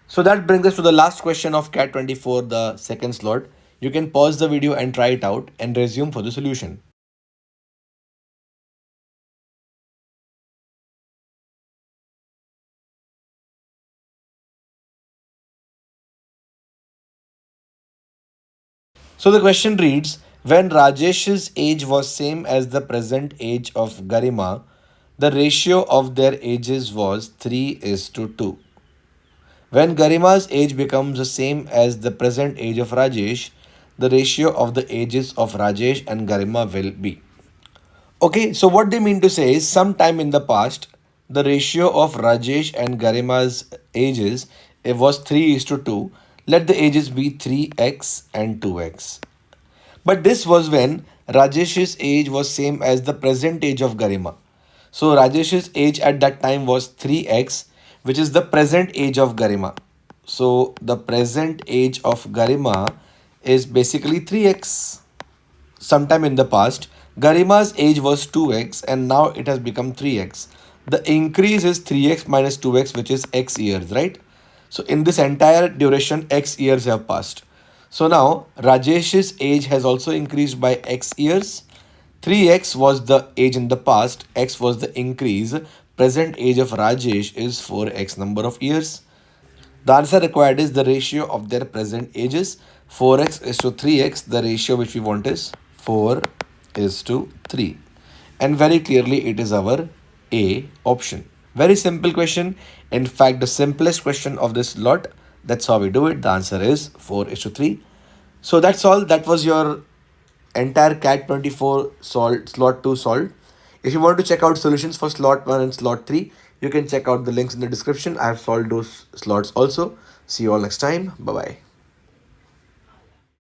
So that brings us to the last question of CAT 24, the second slot. You can pause the video and try it out and resume for the solution. So the question reads, when Rajesh's age was same as the present age of Garima, the ratio of their ages was 3 is to 2. When Garima's age becomes the same as the present age of Rajesh, the ratio of the ages of Rajesh and Garima will be. Okay, so what they mean to say is sometime in the past, the ratio of Rajesh and Garima's ages, it was 3 is to 2. Let the ages be 3x and 2x. But this was when Rajesh's age was same as the present age of Garima. So Rajesh's age at that time was 3x, which is the present age of Garima. So the present age of Garima is basically 3x. Sometime in the past, Garima's age was 2x and now it has become 3x. The increase is 3x minus 2x, which is x years, right? So in this entire duration, x years have passed. So now Rajesh's age has also increased by x years. 3x was the age in the past, x was the increase. Present age of Rajesh is 4x number of years. The answer required is the ratio of their present ages. 4x is to 3x. The ratio which we want is 4 is to 3. And very clearly it is our A option. Very simple question. In fact, the simplest question of this lot. That's how we do it. The answer is 4 is to 3. So that's all. That was your entire CAT 24 slot 2 solved. If you want to check out solutions for slot 1 and slot 3, you can check out the links in the description. I have solved those slots also. See you all next time. Bye bye.